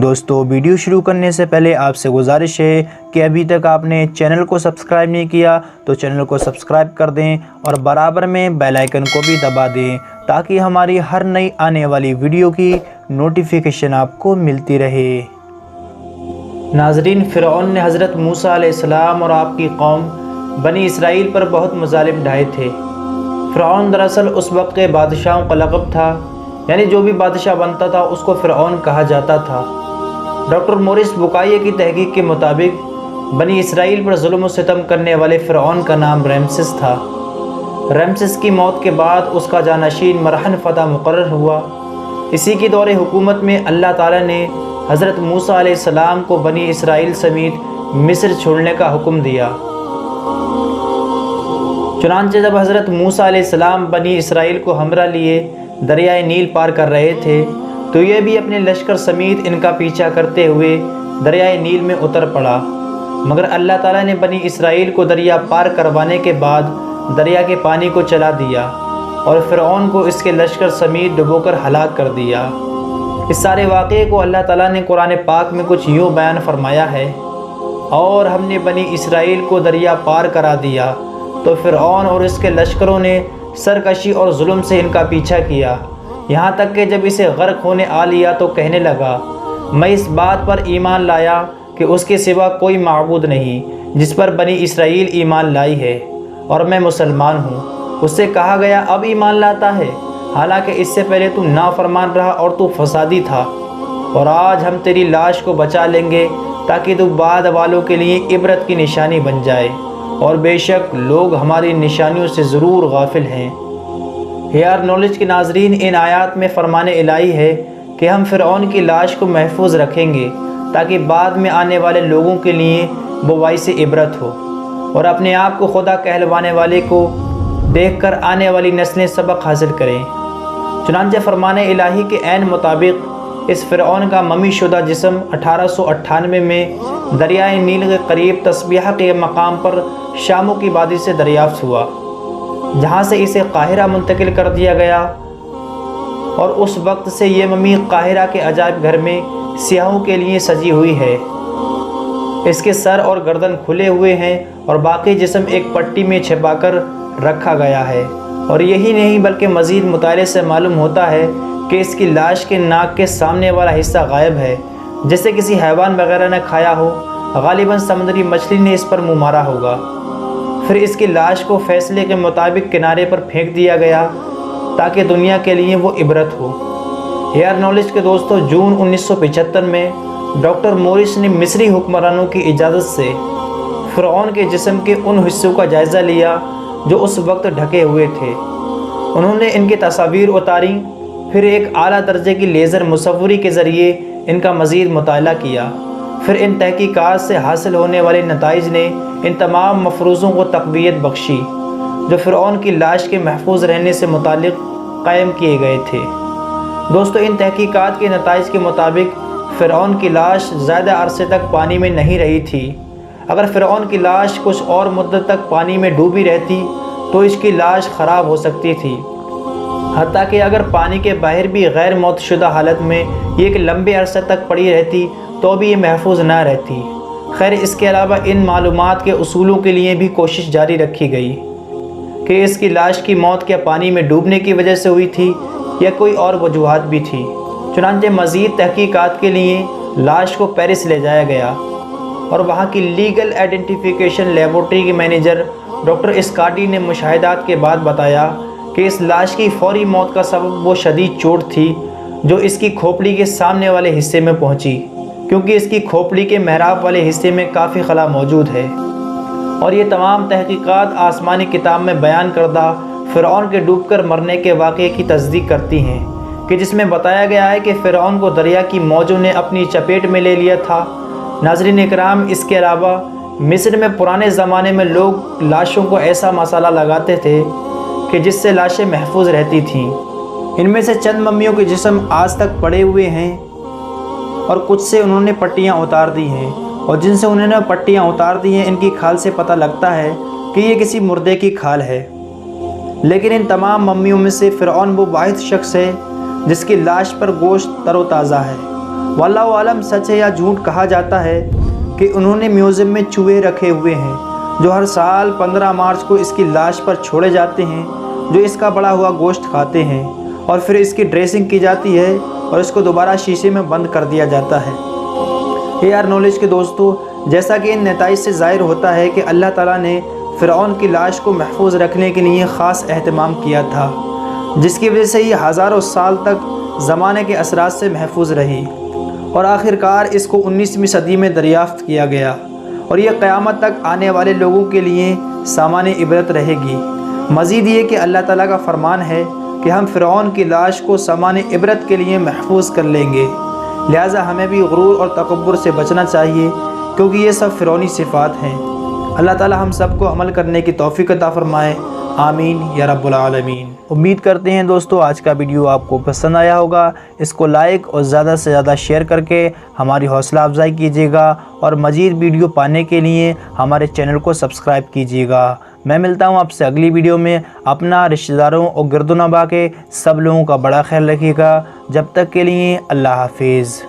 دوستو ویڈیو شروع کرنے سے پہلے آپ سے گزارش ہے کہ ابھی تک آپ نے چینل کو سبسکرائب نہیں کیا تو چینل کو سبسکرائب کر دیں اور برابر میں بیل آئیکن کو بھی دبا دیں تاکہ ہماری ہر نئی آنے والی ویڈیو کی نوٹیفیکیشن آپ کو ملتی رہے۔ ناظرین، فرعون نے حضرت موسیٰ علیہ السلام اور آپ کی قوم بنی اسرائیل پر بہت مظالم ڈھائے تھے۔ فرعون دراصل اس وقت کے بادشاہوں کا لقب تھا، یعنی جو بھی بادشاہ بنتا تھا اس کو فرعون کہا جاتا تھا۔ ڈاکٹر مورس بکائیے کی تحقیق کے مطابق بنی اسرائیل پر ظلم و ستم کرنے والے فرعون کا نام رمسیس تھا۔ رمسیس کی موت کے بعد اس کا جانشین مرہن فتح مقرر ہوا۔ اسی کی دور حکومت میں اللہ تعالیٰ نے حضرت موسیٰ علیہ السلام کو بنی اسرائیل سمیت مصر چھوڑنے کا حکم دیا۔ چنانچہ جب حضرت موسیٰ علیہ السلام بنی اسرائیل کو ہمراہ لیے دریائے نیل پار کر رہے تھے تو یہ بھی اپنے لشکر سمیت ان کا پیچھا کرتے ہوئے دریائے نیل میں اتر پڑا، مگر اللہ تعالیٰ نے بنی اسرائیل کو دریا پار کروانے کے بعد دریا کے پانی کو چلا دیا اور فرعون کو اس کے لشکر سمیت ڈبو کر ہلاک کر دیا۔ اس سارے واقعے کو اللہ تعالیٰ نے قرآن پاک میں کچھ یوں بیان فرمایا ہے: اور ہم نے بنی اسرائیل کو دریا پار کرا دیا تو فرعون اور اس کے لشکروں نے سرکشی اور ظلم سے ان کا پیچھا کیا، یہاں تک کہ جب اسے غرق ہونے آ لیا تو کہنے لگا، میں اس بات پر ایمان لایا کہ اس کے سوا کوئی معبود نہیں جس پر بنی اسرائیل ایمان لائی ہے، اور میں مسلمان ہوں۔ اس سے کہا گیا، اب ایمان لاتا ہے، حالانکہ اس سے پہلے تو نافرمان رہا اور تو فسادی تھا، اور آج ہم تیری لاش کو بچا لیں گے تاکہ تو بعد والوں کے لیے عبرت کی نشانی بن جائے، اور بے شک لوگ ہماری نشانیوں سے ضرور غافل ہیں۔ ہیئر نالج کے ناظرین، ان آیات میں فرمان الہی ہے کہ ہم فرعون کی لاش کو محفوظ رکھیں گے تاکہ بعد میں آنے والے لوگوں کے لیے وہ باعث عبرت ہو، اور اپنے آپ کو خدا کہلوانے والے کو دیکھ کر آنے والی نسلیں سبق حاصل کریں۔ چنانچہ فرمان الہی کے عین مطابق اس فرعون کا ممی شدہ جسم 1898 میں دریائے نیل کے قریب تسبیحہ کے مقام پر شاموں کی وادی سے دریافت ہوا، جہاں سے اسے قاہرہ منتقل کر دیا گیا، اور اس وقت سے یہ ممی قاہرہ کے عجائب گھر میں سیاحوں کے لیے سجی ہوئی ہے۔ اس کے سر اور گردن کھلے ہوئے ہیں اور باقی جسم ایک پٹی میں چھپا کر رکھا گیا ہے، اور یہی نہیں بلکہ مزید مطالعے سے معلوم ہوتا ہے کہ اس کی لاش کے ناک کے سامنے والا حصہ غائب ہے، جسے کسی حیوان وغیرہ نے کھایا ہو، غالباً سمندری مچھلی نے اس پر منہ مارا ہوگا۔ پھر اس کی لاش کو فیصلے کے مطابق کنارے پر پھینک دیا گیا تاکہ دنیا کے لیے وہ عبرت ہو۔ ہیئر نالج کے دوستو، جون 1975 میں ڈاکٹر مورس نے مصری حکمرانوں کی اجازت سے فرعون کے جسم کے ان حصوں کا جائزہ لیا جو اس وقت ڈھکے ہوئے تھے۔ انہوں نے ان کی تصاویر اتاریں، پھر ایک اعلیٰ درجے کی لیزر مصوری کے ذریعے ان کا مزید مطالعہ کیا۔ پھر ان تحقیقات سے حاصل ہونے والے نتائج نے ان تمام مفروضوں کو تقویت بخشی جو فرعون کی لاش کے محفوظ رہنے سے متعلق قائم کیے گئے تھے۔ دوستو، ان تحقیقات کے نتائج کے مطابق فرعون کی لاش زیادہ عرصے تک پانی میں نہیں رہی تھی۔ اگر فرعون کی لاش کچھ اور مدت تک پانی میں ڈوبی رہتی تو اس کی لاش خراب ہو سکتی تھی، حتیٰ کہ اگر پانی کے باہر بھی غیر موت شدہ حالت میں یہ ایک لمبے عرصے تک پڑی رہتی تو بھی یہ محفوظ نہ رہتی۔ خیر، اس کے علاوہ ان معلومات کے اصولوں کے لیے بھی کوشش جاری رکھی گئی کہ اس کی لاش کی موت کیا پانی میں ڈوبنے کی وجہ سے ہوئی تھی یا کوئی اور وجوہات بھی تھی۔ چنانچہ مزید تحقیقات کے لیے لاش کو پیرس لے جایا گیا، اور وہاں کی لیگل آئیڈینٹیفیکیشن لیبارٹری کے مینیجر ڈاکٹر اسکاڈی نے مشاہدات کے بعد بتایا کہ اس لاش کی فوری موت کا سبب وہ شدید چوٹ تھی جو اس کی کھوپڑی کے سامنے والے حصے میں پہنچی، کیونکہ اس کی کھوپڑی کے محراب والے حصے میں کافی خلا موجود ہے۔ اور یہ تمام تحقیقات آسمانی کتاب میں بیان کردہ فرعون کے ڈوب کر مرنے کے واقعے کی تصدیق کرتی ہیں، کہ جس میں بتایا گیا ہے کہ فرعون کو دریا کی موجوں نے اپنی چپیٹ میں لے لیا تھا۔ ناظرین اکرام، اس کے علاوہ مصر میں پرانے زمانے میں لوگ لاشوں کو ایسا مسالہ لگاتے تھے کہ جس سے لاشیں محفوظ رہتی تھیں۔ ان میں سے چند ممیوں کے جسم آج تک پڑے ہوئے ہیں، اور کچھ سے انہوں نے پٹیاں اتار دی ہیں، اور جن سے انہوں نے پٹیاں اتار دی ہیں ان کی کھال سے پتہ لگتا ہے کہ یہ کسی مردے کی کھال ہے۔ لیکن ان تمام ممیوں میں سے فرعون وہ واحد شخص ہے جس کی لاش پر گوشت تر و تازہ ہے۔ واللہ عالم سچ ہے یا جھوٹ کہا جاتا ہے کہ انہوں نے میوزیم میں چوہے رکھے ہوئے ہیں جو ہر سال 15 مارچ کو اس کی لاش پر چھوڑے جاتے ہیں، جو اس کا بڑا ہوا گوشت کھاتے ہیں، اور پھر اس کی ڈریسنگ کی جاتی ہے اور اس کو دوبارہ شیشے میں بند کر دیا جاتا ہے۔ AR نالج کے دوستو، جیسا کہ ان نتائج سے ظاہر ہوتا ہے کہ اللہ تعالیٰ نے فرعون کی لاش کو محفوظ رکھنے کے لیے خاص اہتمام کیا تھا، جس کی وجہ سے یہ ہزاروں سال تک زمانے کے اثرات سے محفوظ رہی، اور آخرکار اس کو 19ویں صدی میں دریافت کیا گیا، اور یہ قیامت تک آنے والے لوگوں کے لیے سامان عبرت رہے گی۔ مزید یہ کہ اللہ تعالیٰ کا فرمان ہے کہ ہم فرعون کی لاش کو سامان عبرت کے لیے محفوظ کر لیں گے، لہٰذا ہمیں بھی غرور اور تکبر سے بچنا چاہیے، کیونکہ یہ سب فرعونی صفات ہیں۔ اللہ تعالیٰ ہم سب کو عمل کرنے کی توفیق عطا فرمائے، آمین یا رب العالمین۔ امید کرتے ہیں دوستو آج کا ویڈیو آپ کو پسند آیا ہوگا۔ اس کو لائک اور زیادہ سے زیادہ شیئر کر کے ہماری حوصلہ افزائی کیجیے گا، اور مزید ویڈیو پانے کے لیے ہمارے چینل کو سبسکرائب کیجیے گا۔ میں ملتا ہوں آپ سے اگلی ویڈیو میں۔ اپنا، رشتہ داروں اور گرد و نواح کے سب لوگوں کا بڑا خیال رکھیے گا۔ جب تک کے لیے اللہ حافظ۔